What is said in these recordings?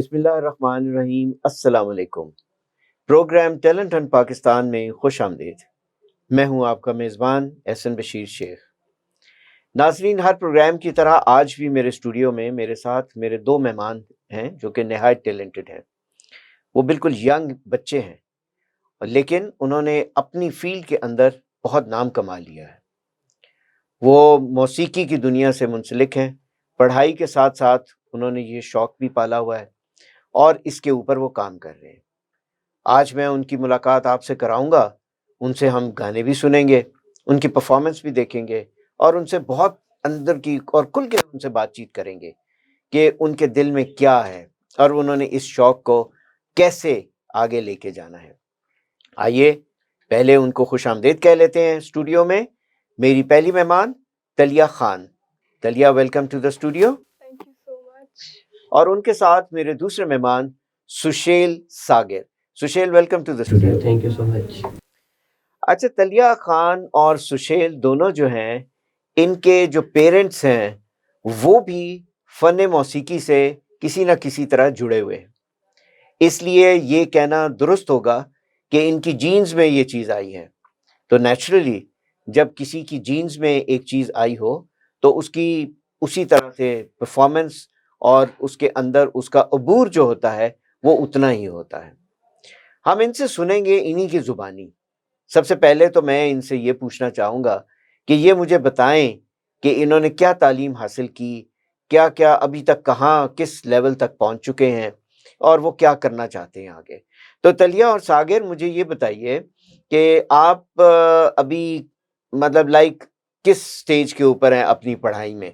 बिस्मिल्लाहिर्रहमानिर्रहीम। अस्सलाम वालेकुम। प्रोग्राम टैलेंट हंट पाकिस्तान में खुश आमदीद। मैं हूं आपका मेज़बान एहसन बशीर शेख। नाज़रीन, हर प्रोग्राम की तरह आज भी मेरे स्टूडियो में मेरे साथ मेरे दो मेहमान हैं जो कि नहायत टैलेंटेड हैं। वो बिल्कुल यंग बच्चे हैं, लेकिन उन्होंने अपनी फील्ड के अंदर बहुत नाम कमा लिया है। वो मौसीकी की दुनिया से मुंसलिक हैं। पढ़ाई के साथ साथ उन्होंने ये शौक़ भी पाला हुआ है और इसके ऊपर वो काम कर रहे हैं। आज मैं उनकी मुलाकात आपसे कराऊँगा। उनसे हम गाने भी सुनेंगे, उनकी परफ़ॉर्मेंस भी देखेंगे और उनसे बहुत अंदर की और खुल के उनसे बातचीत करेंगे कि उनके दिल में क्या है और उन्होंने इस शौक़ को कैसे आगे लेके जाना है। आइए पहले उनको खुशामदीद कह लेते हैं स्टूडियो में। मेरी पहली मेहमान Talia Khan. Talia, welcome to the studio. Thank you so much. और उनके साथ मेरे दूसरे मेहमान Sushel Sagir. Sushel, welcome to the studio. Thank you so much. अच्छा, तलिया खान और सुशेल दोनों जो हैं, इनके जो पेरेंट्स हैं वो भी फ़न मौसीकी से किसी न किसी तरह जुड़े हुए हैं। इसलिए ये कहना दुरुस्त होगा कि इनकी जीन्स में ये चीज़ आई है। तो नेचुरली जब किसी की जीन्स में एक चीज़ आई हो तो उसकी उसी तरह से परफॉर्मेंस और उसके अंदर उसका अबूर जो होता है वो उतना ही होता है। हम इनसे सुनेंगे इन्हीं की ज़ुबानी। सबसे पहले तो मैं इनसे ये पूछना चाहूँगा कि ये मुझे बताएं कि इन्होंने क्या तालीम हासिल की, क्या-क्या अभी तक कहाँ किस लेवल तक पहुँच चुके हैं और वो क्या करना चाहते हैं आगे। तो तलिया और सागिर, मुझे ये बताइए कि आप अभी मतलब लाइक किस स्टेज के ऊपर हैं अपनी पढ़ाई में?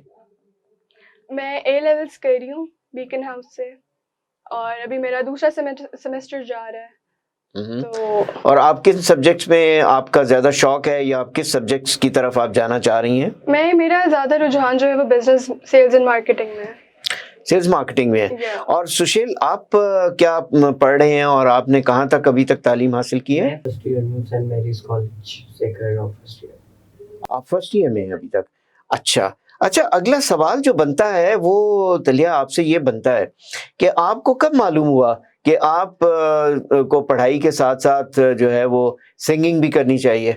मैं ए लेवल्स कर रही हूँ बीकन हाउस से और अभी मेरा दूसरा सेमेस्टर जा रहा है। तो और आप किन सब्जेक्ट्स में आपका ज़्यादा शौक है या आप किस सब्जेक्ट्स की तरफ आप जाना चाह रही हैं? मेरा ज़्यादा रुझान जो है वो बिजनेस, सेल्स एंड मार्केटिंग में है। सेल्स मार्केटिंग में है। Yeah. और सुशील, आप क्या पढ़ रहे हैं और आपने कहाँ तक अभी तक तालीम हासिल की है? मैं फर्स्ट ईयर में सेंट मैरीज कॉलेज से कर रहा हूँ फर्स्ट ईयर। आप फर्स्ट ईयर में हैं अभी तक। अच्छा, अगला सवाल जो बनता है वो तलिया आपसे ये बनता है कि आपको कब मालूम हुआ कि आप को पढ़ाई के साथ-साथ जो है वो सिंगिंग भी करनी चाहिए?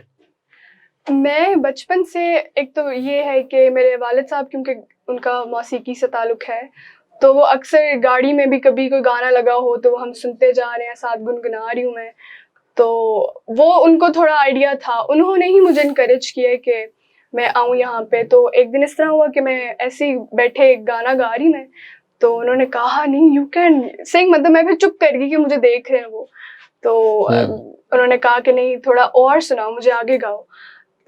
मैं बचपन से, एक तो ये है कि मेरे वालिद साहब, क्योंकि उनका मौसीकी से ताल्लुक़ है, तो वो अक्सर गाड़ी में भी कभी कोई गाना लगा हो तो हम सुनते जा रहे हैं, साथ गुनगुना रही हूँ मैं। तो वो उनको थोड़ा आइडिया था, उन्होंने ही मुझे इनकरेज किया कि मैं आऊँ यहाँ पे। तो एक दिन इस तरह हुआ कि मैं ऐसे ही बैठे गाना गा रही मैं, तो उन्होंने कहा नहीं यू कैन सिंग, मतलब मैं फिर चुप कर गई कि मुझे देख रहे हैं वो। तो उन्होंने कहा कि नहीं थोड़ा और सुनाओ, मुझे आगे गाओ।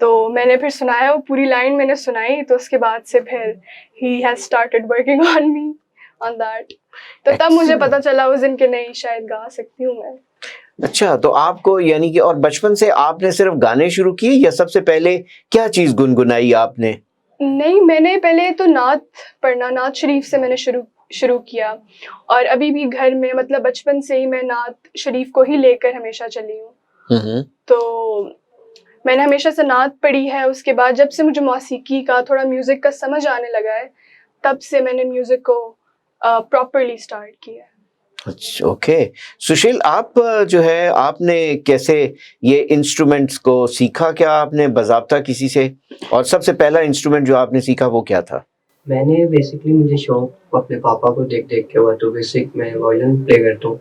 तो मैंने फिर सुनाया, वो पूरी लाइन मैंने सुनाई। तो उसके बाद से फिर he has started working on me on that. तो तब मुझे पता चला उस दिन कि नहीं, शायद गा सकती हूँ मैं। अच्छा, तो आपको यानी कि और बचपन से आपने सिर्फ गाने शुरू किए या सबसे पहले क्या चीज़ गुनगुनाई आपने? नहीं, मैंने पहले तो नात पढ़ना, नात शरीफ से मैंने शुरू किया और अभी भी घर में, मतलब बचपन से ही मैं नात शरीफ को ही लेकर हमेशा चली हूँ। तो मैंने हमेशा से नात पढ़ी है। उसके बाद जब से मुझे मौसीकी का, थोड़ा म्यूज़िक का समझ आने लगा है, तब से मैंने म्यूज़िक को प्रॉपर्ली स्टार्ट किया है। अच्छा, ओके। सुशील, आप जो है आपने कैसे ये इंस्ट्रूमेंट्स को सीखा? क्या आपने बाज़ाब्ता किसी से? और सबसे पहला इंस्ट्रूमेंट जो आपने सीखा वो क्या था? मैंने बेसिकली, मुझे शौक अपने पापा को देख के हुआ, तो बेसिक मैं वायलिन प्ले करता हूँ।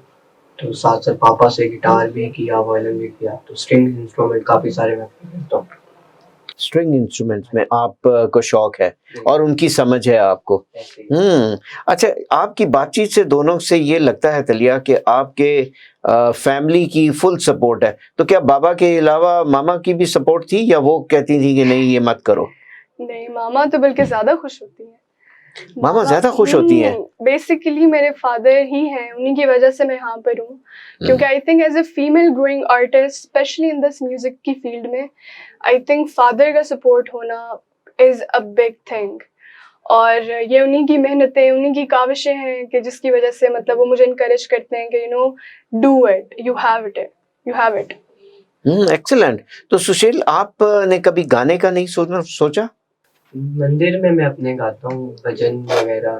तो साथ पापा से गिटार भी किया, वायलिन भी किया, तो स्ट्रिंग इंस्ट्रूमेंट काफ़ी सारे मैं प्ले करता हूँ। स्ट्रिंग इंस्ट्रूमेंट्स में आप को शौक है और उनकी समझ है आपको। अच्छा, आपकी बातचीत से दोनों से ये लगता है तलिया कि आपके फैमिली की फुल सपोर्ट है। तो क्या बाबा के अलावा मामा की भी सपोर्ट थी या वो कहती थी कि नहीं ये मत करो? नहीं, मामा तो बल्कि ज़्यादा खुश होती हैं। मामा ज़्यादा खुश होती हैं? बेसिकली मेरे फादर ही हैं, उन्हीं की वजह से मैं यहाँ पर हूँ। क्योंकि I think as a female growing artist, specially in this music की फील्ड में, आई थिंक फादर का सपोर्ट होना इज़ अ बिग थिंग। और ये उन्हीं की मेहनतें, उन्हीं की काविशें हैं कि जिसकी वजह से मतलब वो मुझे इनकरेज करते हैं कि you know, do it, you have it. Excellent. तो सुशील, आपने कभी गाने का नहीं सोचा? मंदिर में मैं अपने गाता हूँ भजन वगैरह,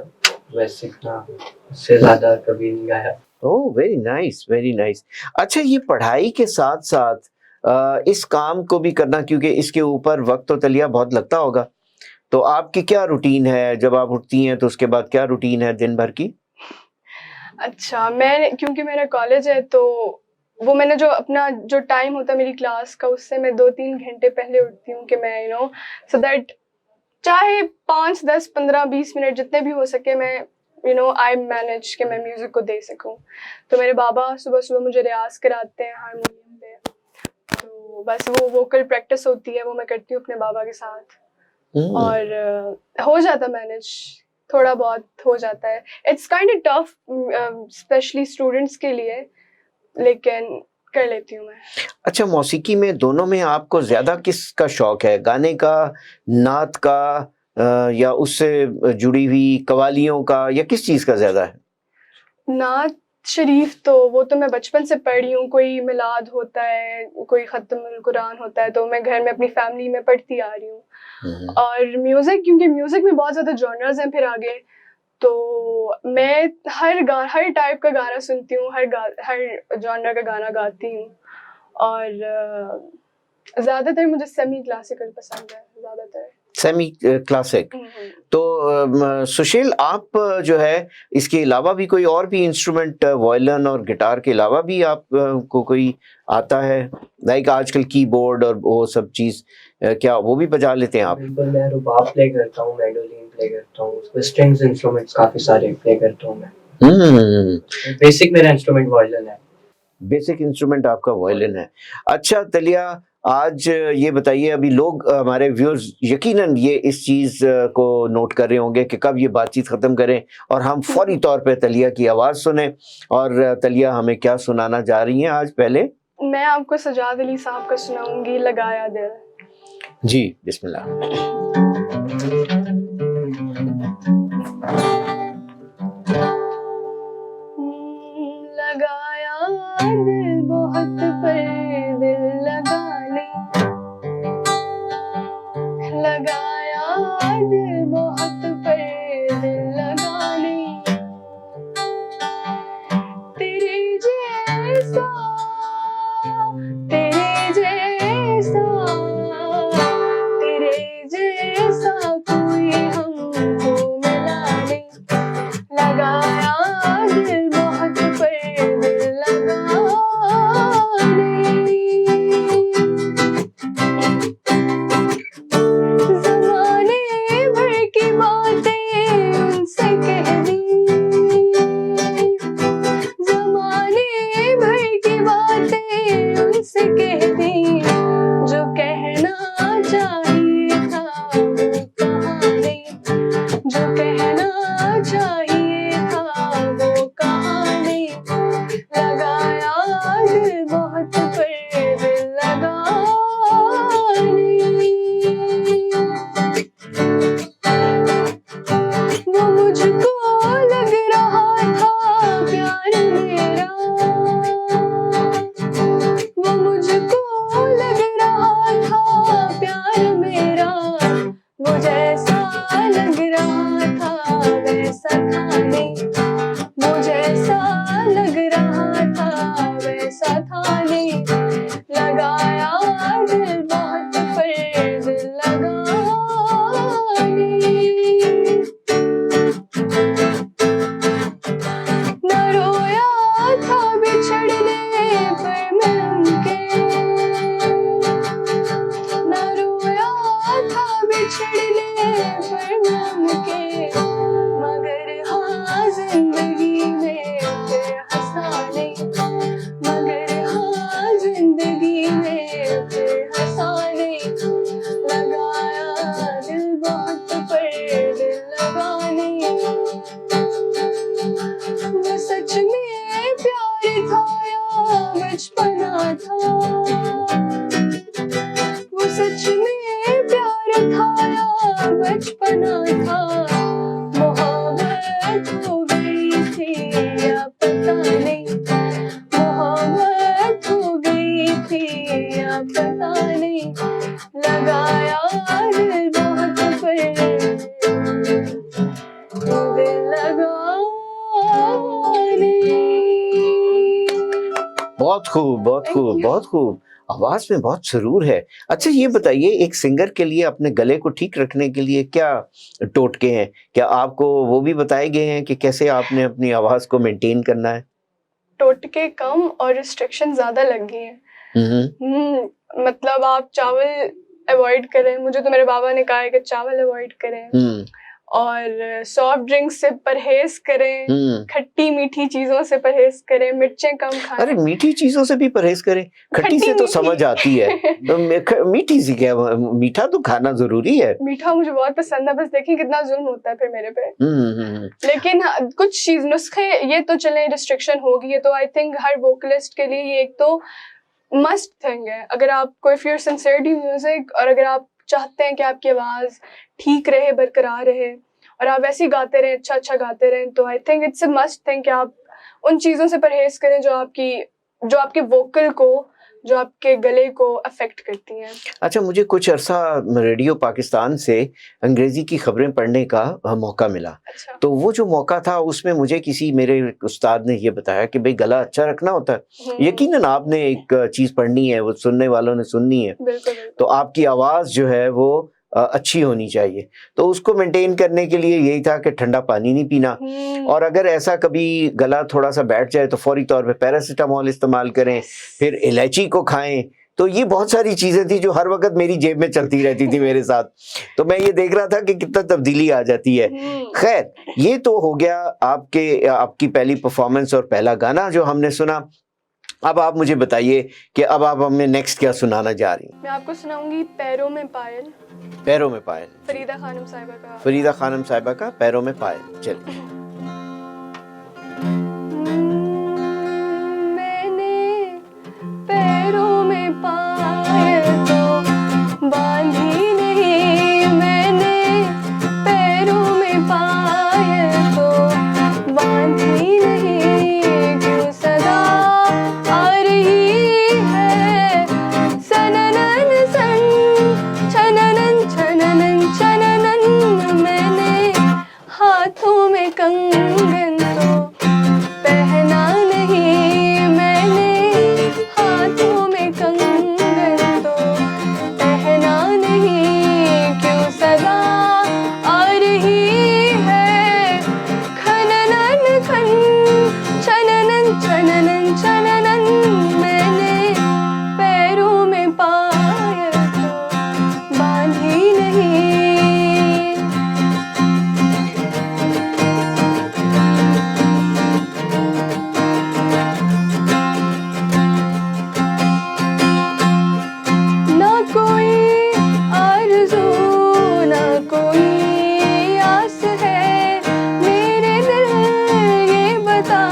वैसे सीखना, उससे ज़्यादा कभी नहीं गाया। Oh very nice, very nice. अच्छा, ये पढ़ाई के साथ साथ इस काम को भी करना, क्योंकि इसके ऊपर वक्त तो तलिया बहुत लगता होगा, तो आपकी क्या रूटीन है जब आप उठती हैं तो उसके बाद क्या रूटीन है दिन भर की? अच्छा, मैं क्योंकि मेरा कॉलेज है तो वो मैंने जो अपना जो टाइम होता है मेरी क्लास का उससे मैं 2-3 घंटे पहले उठती हूँ कि मैं सो दैट चाहे 5, 10, 15, 20 मिनट जितने भी हो सके मैं आई मैनेज कि मैं म्यूज़िक को दे सकूँ। तो मेरे बाबा सुबह-सुबह मुझे रियाज़ कराते हैं हारमोनियम पे, तो बस वो वोकल प्रैक्टिस होती है वो मैं करती हूँ अपने बाबा के साथ और हो जाता मैनेज, थोड़ा बहुत हो जाता है। It's kind of tough specially students के लिए, लेकिन कर लेती हूँ मैं। अच्छा, मौसीकी में दोनों में आपको ज़्यादा किसका शौक है? गाने का, नात का, या उससे जुड़ी हुई कव्वालियों का, या किस चीज़ का ज़्यादा है? नात शरीफ तो वो तो मैं बचपन से पढ़ी हूँ, कोई मिलाद होता है, कोई ख़त्मुल कुरान होता है तो मैं घर में अपनी फैमिली में पढ़ती आ रही हूँ। और म्यूज़िक, क्योंकि म्यूज़िक में बहुत ज़्यादा जॉनर्स हैं फिर आगे, तो मैं हर टाइप का गाना सुनती हूँ, हर जॉनर का गाना गाती हूँ और ज़्यादातर मुझे सेमी क्लासिकल पसंद है ज़्यादातर। Semi classic. तो सुशील, आप जो है इसके अलावा भी कोई और भी इंस्ट्रूमेंट, वायलिन और गिटार के अलावा भी आप को कोई आता है? लाइक आजकल कीबोर्ड और वो सब चीज़, क्या वो भी बजा लेते हैं आप? बिल्कुल, मैं रुबाब प्ले करता हूँ, मैंडोलिन प्ले करता हूँ, उसमें स्ट्रिंग्स इंस्ट्रूमेंट्स काफ़ी सारे प्ले करता हूँ मैं। बेसिक मेरा इंस्ट्रूमेंट वायलिन है। बेसिक इंस्ट्रूमेंट आपका वायलिन है। अच्छा तलिया, आज ये बताइए, अभी लोग हमारे व्यूअर्स यकीनन ये इस चीज़ को नोट कर रहे होंगे कि कब ये बातचीत ख़त्म करें और हम फ़ौरी तौर पे तलिया की आवाज़ सुनें, और तलिया हमें क्या सुनाना जा रही हैं आज पहले? मैं आपको सजाद अली साहब का सुनाऊंगी लगाया दिल। जी, बिस्मिल्लाह। लगाया दिल बहुत पर दिल लगा ले, लगाया दिल बहुत पर दिल लगा ले, तेरे जैसा तेरे जैसा तेरे जैसा कोई हमको मिला नहीं, लगाया दिल बहुत पर दिल लगा ज़माने भर की बातें उनसे कह दी, ज़माने भर की बातें उनसे कह दी, जो कहना चाहिए था वो कहा नहीं, जो कहना चाहिए था वो कहा नहीं, लगाया दिल बहुत पर दिल लगा नहीं। वो मुझको लग रहा था प्यार मेरा, वो मुझको लग रहा था प्यार मेरा, वो जैसा लग रहा था वैसा था नहीं, वो जैसा लग रहा था वैसा था नहीं, लगाया दिल बहुत पर दिल लगा नहीं। न रोया था बिछड़ने पर मैं उनके, न रोया था बिछड़ने पर मैं उनके, मगर हाँ जिंदगी में फिर हंसा नहीं, मगर हाँ जिंदगी में फिर हंसा नहीं, लगाया दिल बहुत पर दिल लगा नहीं। वो सच में प्यार था या बचपना था, वो सच में प्यार था या बचपना था, मोहब्बत हो गई थी या पता नहीं, मोहब्बत हो गई थी या पता नहीं, लगाया दिल बहुत पर दिल लगा बहुत खूब, बहुत Thank खूब, you. बहुत खूब। आवाज में बहुत सुरूर है। अच्छा ये बताइए, एक सिंगर के लिए अपने गले को ठीक रखने के लिए क्या टोटके हैं? क्या आपको वो भी बताए गए हैं कि कैसे आपने अपनी आवाज को मेंटेन करना है? टोटके कम और रिस्ट्रिक्शन ज़्यादा लग गई हैं। मतलब आप चावल अवॉइड करें, मुझे तो मेरे बाबा ने कहा है कि चावल अवॉइड करें हम्म और सॉफ्ट ड्रिंक से परहेज करें, हम्म खट्टी मीठी चीज़ों से परहेज करें, मिर्चें कम अरे खाएं। मीठी चीजों से भी परहेज करें। खट्टी खट्टी से तो मीठी समझ आती है, तो मीठी सी क्या, मीठा तो खाना जरूरी है। मीठा मुझे बहुत पसंद है, बस देखिए कितना जुल्म होता है फिर मेरे पे। हम्म। लेकिन हाँ, कुछ चीज नुस्खे ये तो चले, रिस्ट्रिक्शन होगी, ये तो आई थिंक हर वोकलिस्ट के लिए ये एक तो मस्ट थिंग है। अगर आपको if you are sincerely music और अगर आप चाहते हैं कि आपकी आवाज ठीक रहे, बरकरार रहे और आप वैसे ही गाते रहें, अच्छा अच्छा गाते रहें, तो I think it's a must thing कि आप उन चीज़ों से परहेज करें जो आपके वोकल को, जो आपके गले को अफेक्ट करती हैं। अच्छा, मुझे कुछ अरसा रेडियो पाकिस्तान से अंग्रेजी की खबरें पढ़ने का मौका मिला। अच्छा। तो वो जो मौका था उसमें मुझे किसी मेरे उस्ताद ने ये बताया कि भाई गला अच्छा रखना होता है। यकीनन आपने एक चीज़ पढ़नी है, वो सुनने वालों ने सुननी है। बिल्कुल तो आपकी आवाज़ जो है वो अच्छी होनी चाहिए। तो उसको मेंटेन करने के लिए यही था कि ठंडा पानी नहीं पीना, और अगर ऐसा कभी गला थोड़ा सा बैठ जाए तो फौरी तौर पे पैरासीटामोल इस्तेमाल करें, फिर इलायची को खाएं। तो ये बहुत सारी चीज़ें थी जो हर वक्त मेरी जेब में चलती रहती थी मेरे साथ। तो मैं ये देख रहा था कि कितना तब्दीली आ जाती है। खैर, ये तो हो गया आपकी पहली परफॉर्मेंस और पहला गाना जो हमने सुना। अब आप मुझे बताइए कि अब आप हमें नेक्स्ट क्या सुनाना जा रही हैं? मैं आपको सुनाऊंगी पैरों में पायल, पैरों में पायल, फरीदा खानम साहिबा का। फरीदा खानम साहिबा का पैरों में पायल। चलिए। मैंने पैरों में पायल तो बांधी नहीं, मैंने पैरों में पायल तो बांधी नहीं, क्यों सदा आ रही है सननन सन, छननन छननन छननन। मैंने हाथों में कंगन तो पहना नहीं, मैंने हाथों में कंगन तो पहना नहीं, क्यों सदा आ रही है खननन खन, छननन छननन छननन। मैंने पैरों में पायल तो बांधी नहीं। ना कोई आरज़ू, ना कोई आस है, मेरे दिल ये बता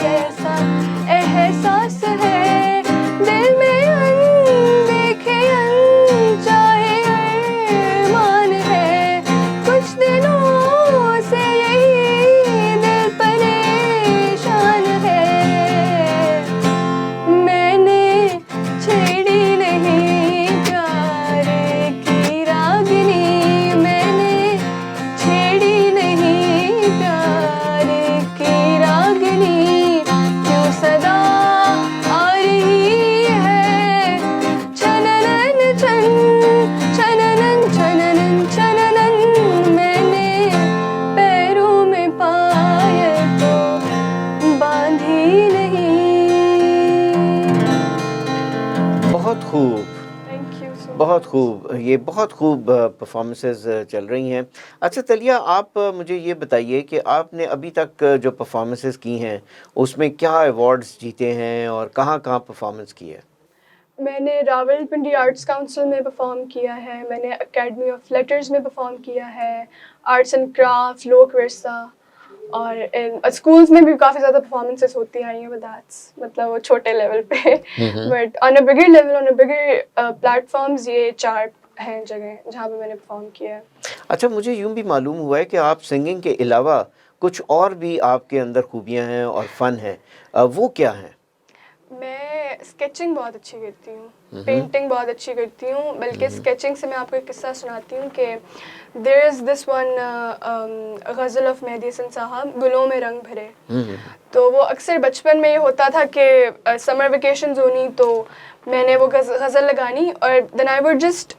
कैसा एहसास है। दिल में अनदेखे अनचाहे अरमान है, कुछ दिनों से यही दिल परेशान है। मैंने छेड़ी नहीं प्यार की रागिनी, मैंने छेड़ी नहीं प्यार की रागिनी, क्यों सदा आ रही है छननन छन, छननन छननन छननन। मैंने पैरों में पायल तो बांधी नहीं। बहुत खूब, थैंक यू सो बहुत खूब। ये बहुत खूब परफॉर्मेंसेस चल रही हैं। अच्छा तलिया, आप मुझे ये बताइए कि आपने अभी तक जो परफॉर्मेंसेस की हैं उसमें क्या अवार्ड्स जीते हैं और कहाँ कहाँ परफॉर्मेंस की है? मैंने रावलपिंडी आर्ट्स काउंसिल में परफॉर्म किया है, मैंने एकेडमी ऑफ लेटर्स में परफॉर्म किया है, आर्ट्स एंड क्राफ्ट, लोक विरसा, और स्कूल्स में भी काफ़ी ज़्यादा परफॉर्मेंसेस होती आई हैं, दैट्स मतलब वो छोटे लेवल पे। But on a bigger level, on a bigger platforms, ये 4 हैं जगह जहाँ पे मैंने परफॉर्म किया है। अच्छा, मुझे यूँ भी मालूम हुआ है कि आप सिंगिंग के अलावा कुछ और भी आपके अंदर खूबियाँ हैं और फ़न है, वो क्या हैं? मैं मैं स्केचिंग बहुत अच्छी करती हूँ, पेंटिंग बहुत अच्छी करती हूँ, बल्कि स्केचिंग से मैं आपको एक किस्सा सुनाती हूँ कि there is this one ghazal of Mehdi Hassan sahab, गुलों में रंग भरे। तो वो अक्सर बचपन में ये होता था कि समर वेकेशंस होनी तो मैंने वो गज़ल लगानी और देन आई वुड जस्ट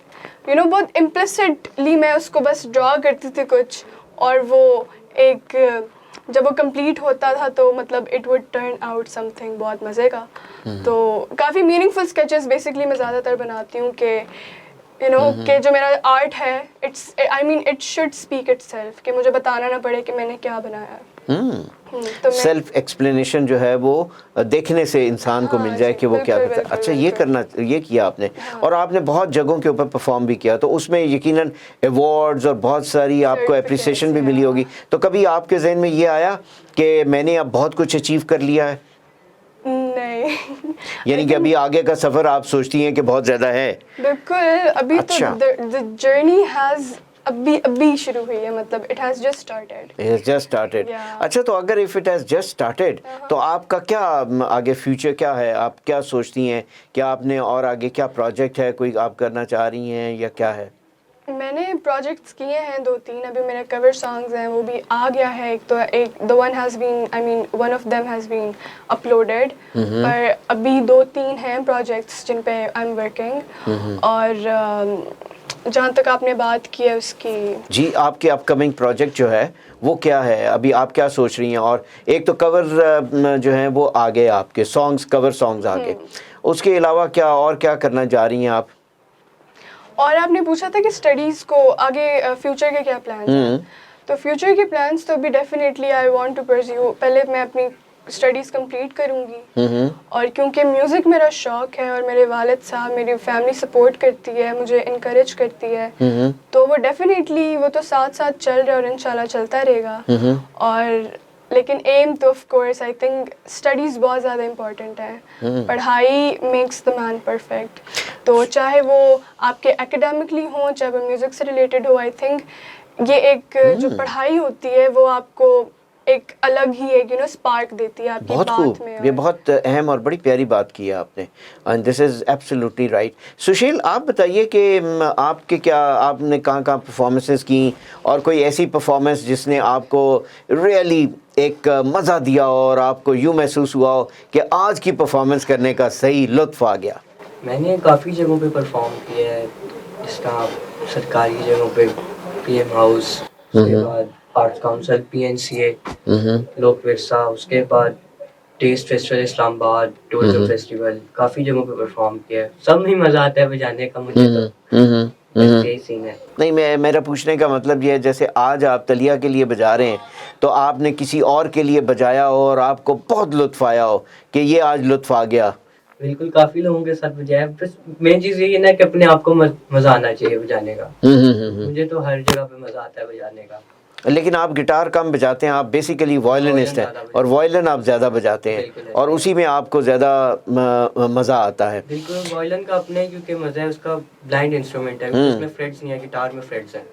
बहुत इम्प्लिसिटली मैं उसको बस ड्रॉ करती थी कुछ, और वो एक जब वो कंप्लीट होता था तो मतलब it would turn out something बहुत मज़े का। तो काफ़ी मीनिंगफुल स्केचेस बेसिकली मैं ज़्यादातर बनाती हूँ कि कि जो मेरा आर्ट है it's it should speak itself, कि मुझे बताना ना पड़े कि मैंने क्या बनाया है। तो सेल्फ एक्सप्लेनेशन जो है वो देखने से इंसान को मिल जाए कि वो क्या करता है। अच्छा, ये किया आपने। और आपने बहुत जगहों के ऊपर परफॉर्म भी किया, तो उसमें यकीनन अवार्ड्स और बहुत सारी आपको एप्रिसिएशन भी मिली होगी। तो कभी आपके जहन में ये आया कि मैंने अब बहुत कुछ अचीव कर लिया है? नहीं। यानी कि अभी आगे का सफर आप सोचती हैं कि बहुत ज्यादा है? बिल्कुल, अभी अच्छा। तो द जर्नी हैज अभी शुरू हुई है, मतलब it has just started. It has just started. Yeah. अच्छा, तो अगर if it has just started तो आपका क्या आगे फ्यूचर क्या है? आप क्या सोचती हैं? क्या आपने और आगे क्या प्रोजेक्ट है कोई आप करना चाह रही हैं या क्या है? मैंने प्रोजेक्ट्स किए हैं 2-3, अभी मेरे कवर सॉन्ग्स हैं वो भी आ गया है। The one has been one of them has been uploaded, पर अभी 2-3 हैं प्रोजेक्ट्स जिन पे आई एम वर्किंग। और जहाँ तक आपने बात की है उसकी, जी, आपके अपकमिंग प्रोजेक्ट जो है वो क्या है? अभी आप क्या सोच रही हैं? और एक तो कवर जो है वो आ गए, आपके सॉन्ग्स, कवर सॉन्ग्स आ गए, उसके अलावा क्या करना जा रही हैं आप? और आपने पूछा था कि स्टडीज़ को आगे फ्यूचर के क्या प्लान्स हैं। तो फ्यूचर के प्लान्स तो अभी definitely I want to pursue, पहले मैं अपनी स्टडीज़ कंप्लीट करूँगी, और क्योंकि म्यूज़िक मेरा शौक़ है और मेरे वालिद साहब, मेरी फैमिली सपोर्ट करती है, मुझे इनकरेज करती है, तो वो डेफिनेटली वो तो साथ साथ चल रहा है और इंशाल्लाह चलता रहेगा। और लेकिन एम तो of course I think studies बहुत ज़्यादा इम्पॉर्टेंट है। पढ़ाई मेक्स द मैन परफेक्ट। तो चाहे वो आपके एकेडमिकली हो, चाहे वो म्यूज़िक से रिलेटेड हो, आई थिंक ये एक जो पढ़ाई होती है वो आपको एक अलग ही एक स्पार्क देती है आपकी बात में। ये बहुत अहम और बड़ी प्यारी बात की है आपने, and this is absolutely right. Sushil, आप बताइए कि आपके आपने कहाँ परफॉर्मेंसेस की, और कोई ऐसी परफॉर्मेंस जिसने आपको रियली एक मज़ा दिया और आपको यूँ महसूस हुआ हो कि आज की परफॉर्मेंस करने का सही लुत्फ़ आ गया? मैंने काफ़ी जगहों पे परफॉर्म किया है, जिसका सरकारी जगहों पे पीएम हाउस, उसके बाद आर्ट्स काउंसिल, पीएनसीए, लोक विरसा, उसके बाद test festival Islamabad, Toronto festival, काफ़ी जगहों पे परफॉर्म किया है। सब में मज़ा आता है बजाने का, मुझे तो यही सीन है। नहीं, मेरा पूछने का मतलब ये है, जैसे आज आप तलिया के लिए बजा रहे हैं, तो आपने किसी और के लिए बजाया हो और आपको बहुत लुत्फ़ आया हो कि ये आज लुत्फ़ आ गया? बिल्कुल, काफ़ी लोगों के साथ बजाया। बस मेन चीज़ ये है ना कि अपने आप को मज़ा आना चाहिए बजाने का। मुझे तो हर जगह पे मज़ा आता है बजाने का। लेकिन आप गिटार कम बजाते हैं, आप बेसिकली वायलिनिस्ट हैं, और वायलिन आप ज़्यादा बजाते हैं, और उसी में आपको ज़्यादा मज़ा आता है। बिल्कुल, वायलिन का अपने क्योंकि मज़ा है, उसका ब्लाइंड इंस्ट्रूमेंट है, उसमें फ्रेट्स नहीं है, गिटार में फ्रेट्स हैं।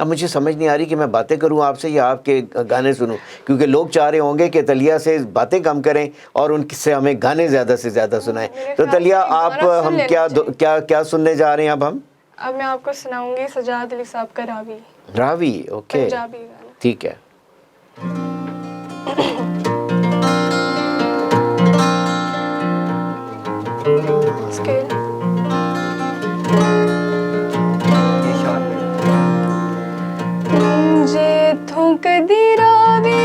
अब मुझे समझ नहीं आ रही कि मैं बातें करूं आपसे या आपके गाने सुनूं, क्योंकि लोग चाह रहे होंगे कि तलिया से बातें कम करें और उनसे हमें गाने ज़्यादा से ज़्यादा सुनाएं। तो तलिया, आप हम क्या सुनने जा रहे हैं अब मैं आपको सुनाऊंगी सजाद अली साहब का रावी। रावी, ओके, पंजाबी गाना। ठीक है। स्केल जे थों कदी रावी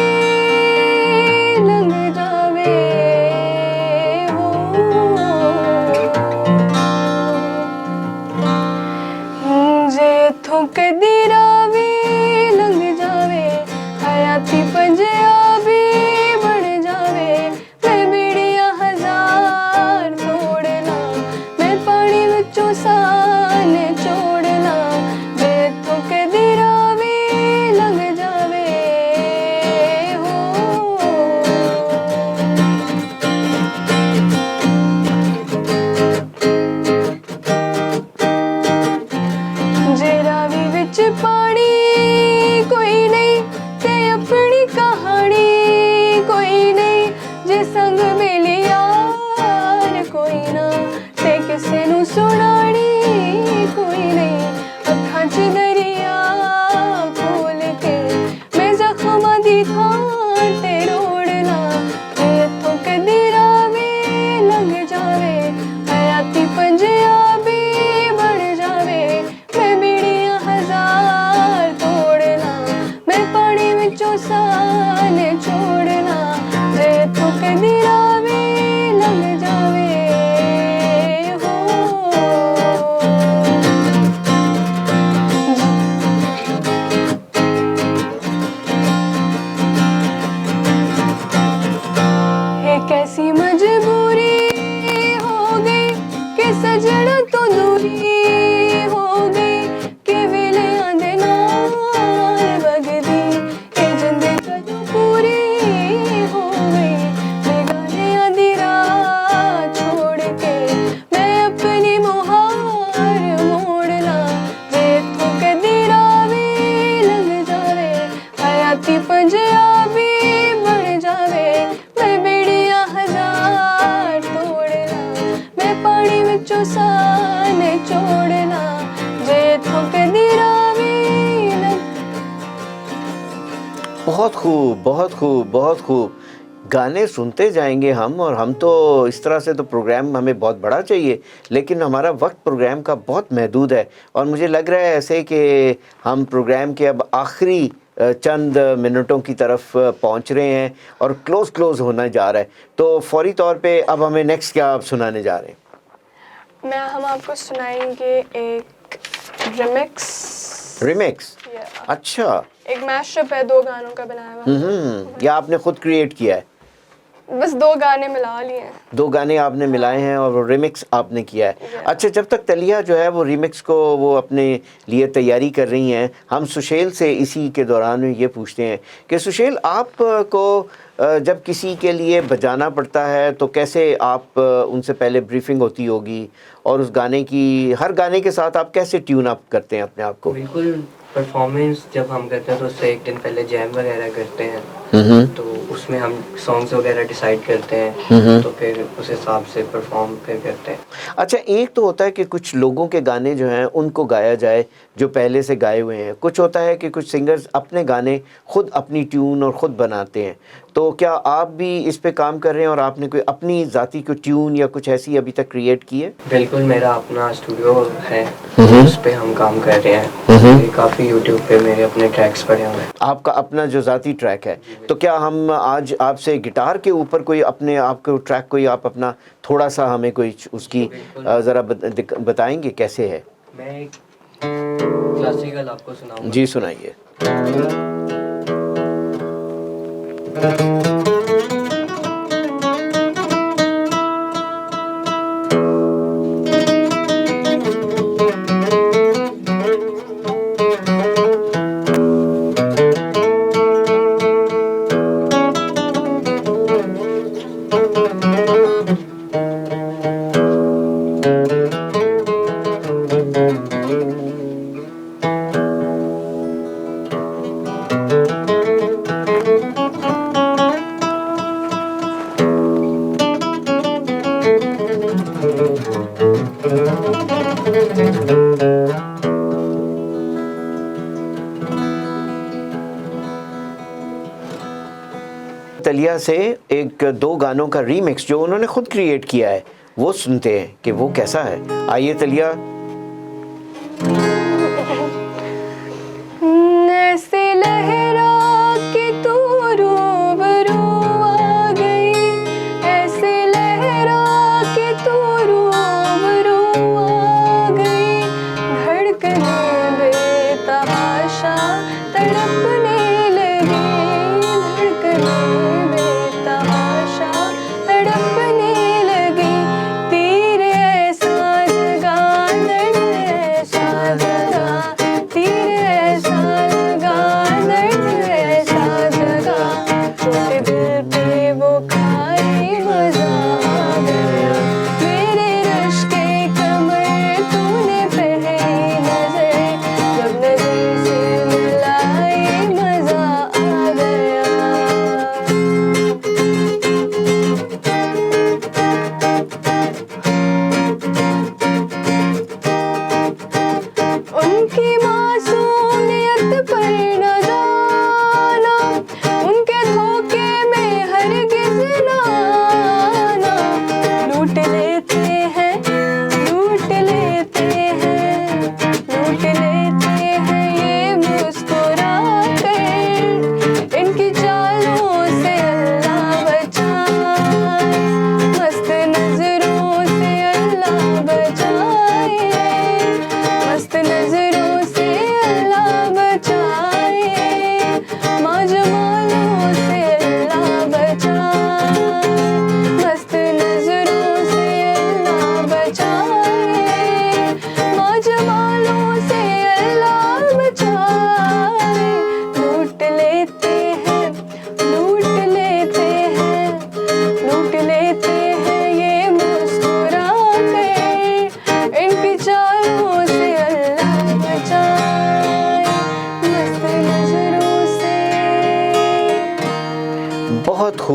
लंघ जावे हो, जे थों कदी रावी लंघ जावे, हयाती पंजाबी बढ़ जावे, मैं बीड़ियां हजार तोड़ना, मैं पानी विचों सान छोड़ना, जे थों कदी रावी लंघ जावे हो। जे रावी विच पानी कोई नहीं, ते अपनी कहानी कोई नहीं, जे संग मिली यार साने छोड़ना जे थुक दिरावे लग जावे हो। है कैसी मजबूरी हो गई कि सजन तो दूरी हो गई कि वेले आंदे नाल वगदी कि जिंदे कदों पूरी हो गई बेगाने आंदी राह छोड़ के मैं अपनी मुहार मोड़ना जे थुक दिरावे लग जावे हयाती पंजाबी बन जावे मैं बेड़ियां हजार तोड़ना मैं पानी विचों साने छोड़ना जे थुक दिरावे लग। बहुत खूब, बहुत खूब, बहुत खूब। गाने सुनते जाएंगे हम, और हम तो इस तरह से तो प्रोग्राम हमें बहुत बड़ा चाहिए, लेकिन हमारा वक्त प्रोग्राम का बहुत महदूद है और मुझे लग रहा है ऐसे कि हम प्रोग्राम के अब आखिरी चंद मिनटों की तरफ पहुंच रहे हैं और क्लोज होना जा रहा है। तो फौरी तौर पे अब हमें नेक्स्ट क्या आप सुनाने जा रहे हैं? हम आपको सुनाएंगे एक रिमिक्स। रिमिक्स? अच्छा। एक मैशअप है 2 गानों का बनाया हुआ। या आपने खुद क्रिएट किया है? बस 2 गाने मिला लिए हैं। 2 गाने आपने मिलाए हैं और वो रिमिक्स आपने किया है। अच्छा, जब तक तलिया जो है वो रिमिक्स को वो अपने लिए तैयारी कर रही हैं, हम सुशेल से इसी के दौरान में ये पूछते हैं कि सुशेल, आपको जब किसी के लिए बजाना पड़ता है तो कैसे आप उनसे पहले ब्रीफिंग होती होगी, और उस गाने की, हर गाने के साथ आप कैसे ट्यून अप करते हैं अपने आप को? बिल्कुल, परफॉर्मेंस जब हम करते हैं तो उससे एक दिन पहले जैम वगैरह करते हैं, तो उसमें हम सॉन्ग्स वगैरह डिसाइड करते हैं, तो फिर उस हिसाब से परफॉर्म फिर करते हैं। अच्छा, एक तो होता है कि कुछ लोगों के गाने जो हैं उनको गाया जाए जो पहले से गाए हुए हैं, कुछ होता है कि कुछ सिंगर्स अपने गाने खुद अपनी ट्यून और ख़ुद बनाते हैं। तो क्या आप भी इस पे काम कर रहे हैं और आपने कोई अपनी ज़ाती कोई ट्यून या कुछ ऐसी अभी तक क्रिएट की है? बिल्कुल, मेरा अपना स्टूडियो है, उस पे हम काम कर रहे हैं। काफ़ी यूट्यूब पे मेरे अपने ट्रैक्स पड़े हुए हैं। आपका अपना जो ज़ाती ट्रैक है, तो क्या हम आज आपसे गिटार के ऊपर कोई अपने आपको ट्रैक कोई आप अपना थोड़ा सा हमें कोई उसकी ज़रा बताएंगे कैसे है? मैं एक क्लासिकल आपको सुनाऊंगा। जी, सुनाइए। तलिया से एक 2 गानों का रीमिक्स जो उन्होंने खुद क्रिएट किया है वो सुनते हैं कि वो कैसा है। आइए तलिया। ऐसे लहरा के तू रूबरू आ गई, ऐसे लहरा के तू रूबरू आ गई, धड़कने बेतहाशा तड़पने लगी, धड़कने बेतहाशा तड़पने लगी, तेरे ऐसा जगाना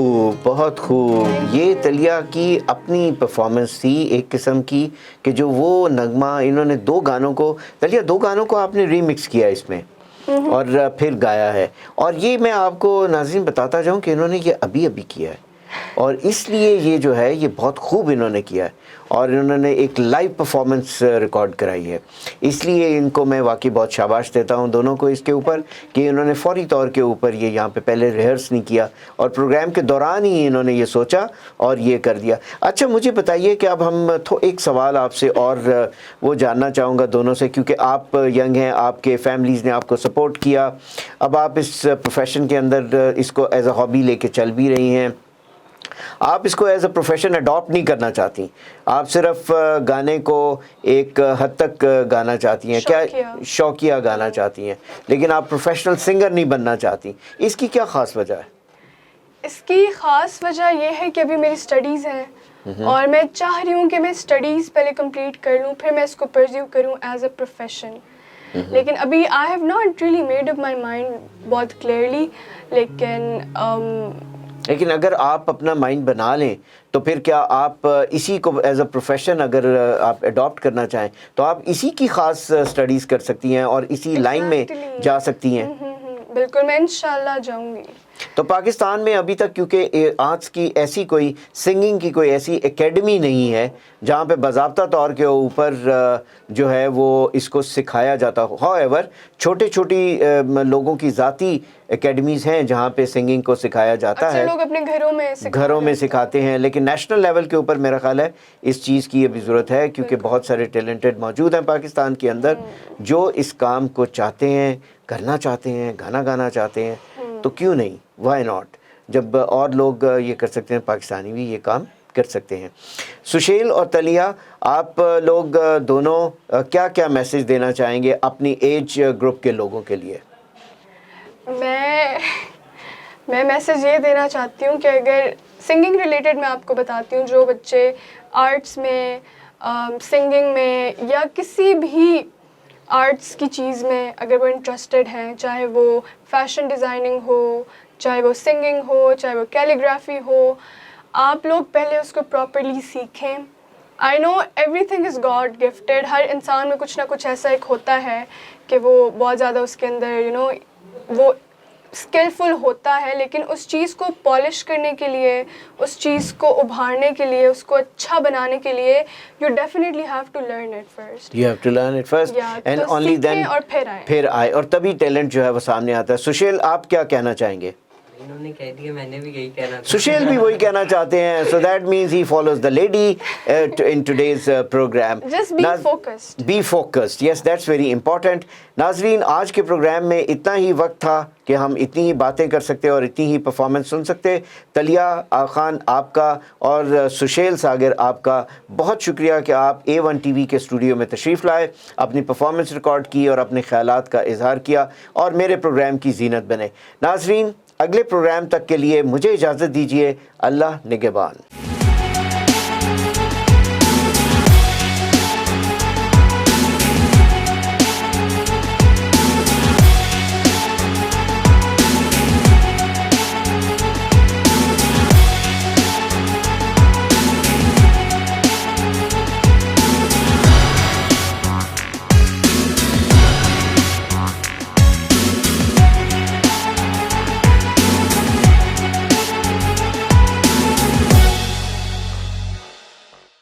खूब, बहुत खूब। ये तलिया की अपनी परफॉर्मेंस थी एक किस्म की कि जो वो नगमा इन्होंने 2 गानों को, तलिया 2 गानों को आपने रीमिक्स किया इसमें और फिर गाया है। और ये मैं आपको नाज़रीन बताता जाऊँ कि इन्होंने ये अभी-अभी किया है और इसलिए ये जो है ये बहुत खूब इन्होंने किया है और इन्होंने एक लाइव परफॉर्मेंस रिकॉर्ड कराई है। इसलिए इनको मैं वाकई बहुत शाबाश देता हूँ दोनों को इसके ऊपर कि इन्होंने फ़ौरी तौर के ऊपर ये यहाँ पे पहले रिहर्स नहीं किया और प्रोग्राम के दौरान ही इन्होंने ये सोचा और ये कर दिया। अच्छा, मुझे बताइए कि अब हम एक सवाल आपसे और वो जानना चाहूँगा दोनों से, क्योंकि आप यंग हैं, आपके फैमिलीज़ ने आपको सपोर्ट किया, अब आप इस प्रोफेशन के अंदर इसको एज अ हॉबी लेके चल भी रही हैं, आप इसको एज अ प्रोफेशन अडॉप्ट नहीं करना चाहती, आप सिर्फ गाने को एक हद तक गाना चाहती हैं, क्या शौकिया गाना चाहती हैं, लेकिन आप प्रोफेशनल सिंगर नहीं बनना चाहती। इसकी क्या ख़ास वजह है? इसकी ख़ास वजह यह है कि अभी मेरी स्टडीज़ हैं और मैं चाह रही हूँ कि मैं स्टडीज़ पहले कंप्लीट कर लूँ, फिर मैं इसको परस्यू करूँ एज अ प्रोफेशन। लेकिन अभी I have not really made up my mind बहुत क्लियरली, लेकिन अगर आप अपना माइंड बना लें तो फिर क्या आप इसी को एज अ प्रोफेशन अगर आप अडॉप्ट करना चाहें तो आप इसी की ख़ास स्टडीज़ कर सकती हैं और इसी लाइन में जा सकती हैं। बिल्कुल, मैं इंशाल्लाह जाऊंगी। तो पाकिस्तान में अभी तक क्योंकि आर्ट्स की ऐसी कोई सिंगिंग की कोई ऐसी एकेडमी नहीं है जहाँ पे बाज़ाब्ता तौर के ऊपर जो है वो इसको सिखाया जाता हो। हाउएवर छोटी लोगों की ज़ाती एकेडमीज़ हैं जहाँ पे सिंगिंग को सिखाया जाता है, लोग अपने घरों में सिखाते हैं, लेकिन नेशनल लेवल के ऊपर मेरा ख़्याल है इस चीज़ की अभी ज़रूरत है क्योंकि बहुत सारे टैलेंटेड मौजूद हैं पाकिस्तान के अंदर जो इस काम को चाहते हैं, करना चाहते हैं, गाना गाना चाहते हैं, तो क्यों नहीं, वाई नॉट। जब और लोग ये कर सकते हैं, पाकिस्तानी भी ये काम कर सकते हैं। सुशील और तलिया, आप लोग दोनों क्या क्या मैसेज देना चाहेंगे अपनी एज ग्रुप के लोगों के लिए? मैं मैसेज ये देना चाहती हूँ कि अगर सिंगिंग रिलेटेड मैं आपको बताती हूँ, जो बच्चे आर्ट्स में, सिंगिंग में या किसी भी आर्ट्स की चीज़ में अगर वो इंटरेस्टेड हैं, चाहे वो फैशन डिज़ाइनिंग हो, चाहे वो सिंगिंग हो, चाहे वो कैलीग्राफी हो, आप लोग पहले उसको प्रॉपरली सीखें। I know everything is God gifted, हर इंसान में कुछ ना कुछ ऐसा एक होता है कि वो बहुत ज़्यादा उसके अंदर वो स्किलफुल होता है, लेकिन उस चीज़ को पॉलिश करने के लिए, उस चीज़ को उभारने के लिए, उसको अच्छा बनाने के लिए you definitely have to learn it first. You have to learn it first and only then और फिर आए और तभी टैलेंट जो है वो सामने आता है। सुशील, आप क्या कहना चाहेंगे? इन्होंने कह दिया, मैंने भी यही कहना था। सुशील भी वही कहना चाहते हैं, so that means he follows the lady in today's program. Just be focused. Be focused. Yes, that's very important. नाज़रीन, आज के प्रोग्राम में इतना ही वक्त था कि हम इतनी ही बातें कर सकते और इतनी ही परफॉर्मेंस सुन सकते। तलिया खान आपका और सुशील सागर आपका बहुत शुक्रिया कि आप A1 TV के स्टूडियो में तशरीफ़ लाए, अपनी परफॉर्मेंस रिकॉर्ड की और अपने ख्यालात का इजहार किया और मेरे प्रोग्राम की जीनत बने। नाज़रीन, अगले प्रोग्राम तक के लिए मुझे इजाज़त दीजिए। अल्लाह निगहबान।